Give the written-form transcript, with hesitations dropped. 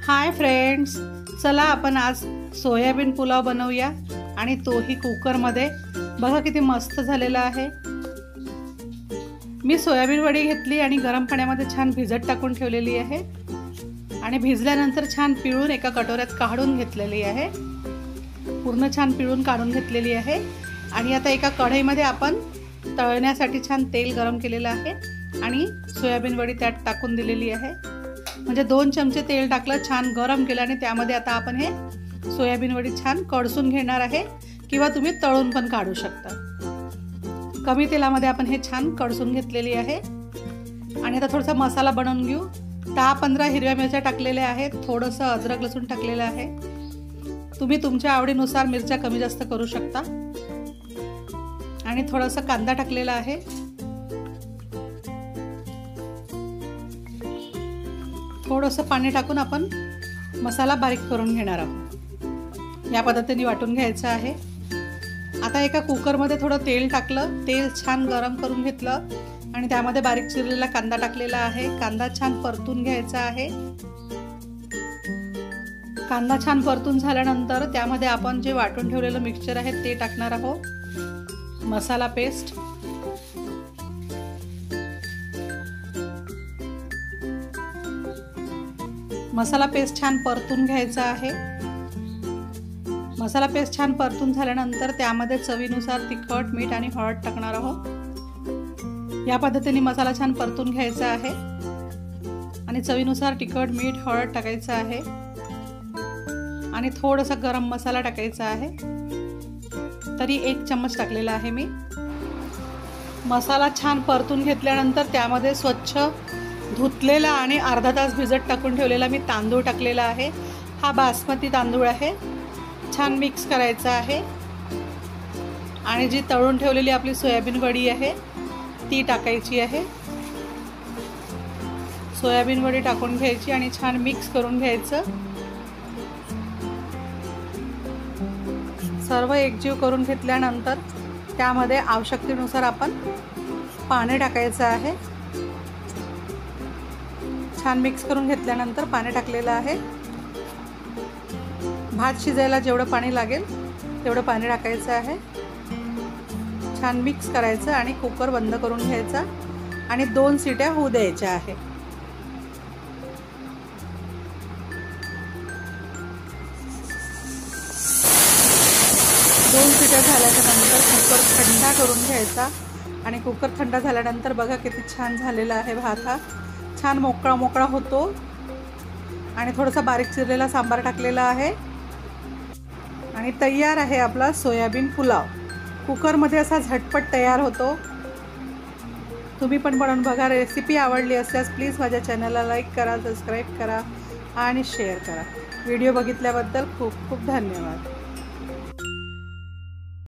Hi friends, चला आपण आज सोयाबीन पुलाव बनवूया आणि तोही कुकरमध्ये। बघा किती मस्त झालेला आहे। मी सोयाबीन वडी घेतली आणि गरम पाण्यामध्ये छान भिजत टाकून ठेवलेली आहे आणि भिजल्यानंतर छान पिळून एका कटोऱ्यात काढून घेतलेली आहे। पूर्ण छान पिळून काढून घेतलेली आहे आणि आता एका कढईमध्ये आपण तळण्यासाठी छान तेल गरम केलेलं आहे आणि सोयाबीन वडी त्यात टाकून दिलेली आहे। म्हणजे 2 चमचे तेल टाकलं, छान गरम केलं आणि त्यामध्ये आता आपण हे सोयाबीन वडी छान कडसून घेणार आहे किंवा तुम्ही तळून पण काढू शकता। कमी तेलामध्ये आपण हे छान कडसून घेतलेली आहे आणि आता थोडासा मसाला बनवून घेऊ। 10-15 हिरव्या मिरच्या टाकलेल्या आहेत, थोडंसं अद्रक लसूण टाकलेलं आहे। तुम्ही तुमच्या आवडीनुसार मिरच्या कमी जास्त करू शकता आणि थोडासा कांदा टाकलेला आहे। थोडंसं पाणी टाकून आपण मसाला बारीक करून घेणार आहोत। या पद्धतीने वाटून घ्यायचं आहे। आता एका कुकरमध्ये थोडं तेल टाकलं, तेल छान गरम करून घेतलं आणि त्यामध्ये बारीक चिरलेला कांदा टाकलेला आहे। कांदा छान परतून घ्यायचा आहे। कांदा छान परतून झाल्यानंतर त्यामध्ये आपण जे वाटून ठेवलेलं मिक्सचर आहे ते टाकणार आहोत। मसाला पेस्ट, मसाला पेस्ट छान परतून घ्यायचा आहे। मसाला पेस्ट छान परतून झाल्यानंतर त्यामध्ये चवीनुसार तिखट, मीठ आणि हळद टाकणार आहोत। या पद्धतीने मसाला छान परतून घ्यायचा आहे आणि चवीनुसार तिखट, मीठ, हळद टाकायचं आहे आणि थोडासा गरम मसाला टाकायचा आहे। तरी 1 चम्मच टाकलेला आहे मी। मसाला छान परतून घेतल्यानंतर त्यामध्ये स्वच्छ धुतलेला आणि अर्धा तास भिजत टाकून ठेवलेला मी तांदूळ टाकलेला आहे। हा बासमती तांदूळ आहे। छान मिक्स करायचा आहे आणि जी तळून ठेवलेली आपली सोयाबीन वडी आहे ती टाकायची आहे। सोयाबीन वडी टाकून घ्यायची आणि छान मिक्स करून घ्यायचं। सर्व एकजीव करून घेतल्यानंतर त्यामध्ये आवश्यकतेनुसार आपण पाणी टाकायचं आहे। छान मिक्स करून घेतल्यानंतर पाणी टाकलेलं आहे। भात शिजायला जेवढं पाणी लागेल तेवढं पाणी टाकायचं आहे। छान मिक्स करायचं आणि कुकर बंद करून घ्यायचा आणि 2 शिट्या होऊ द्यायच्या आहे। 2 शिट्या झाल्याच्या नंतर कुकर थंड करून घ्यायचा आणि कुकर थंड झाल्यानंतर बघा किती छान झालेला आहे भात। हा छान मोकळा मोकळा होतो आणि थोडासा बारीक चिरलेला सांबार टाकलेला आहे आणि तयार आहे आपला सोयाबीन पुलाव। कुकरमध्ये असा झटपट तयार होतो। तुम्ही पण बनवून बघा। रेसिपी आवडली असल्यास प्लीज माझ्या चॅनलला लाईक करा, सबस्क्राईब करा आणि शेअर करा। व्हिडिओ बघितल्याबद्दल खूप खूप धन्यवाद।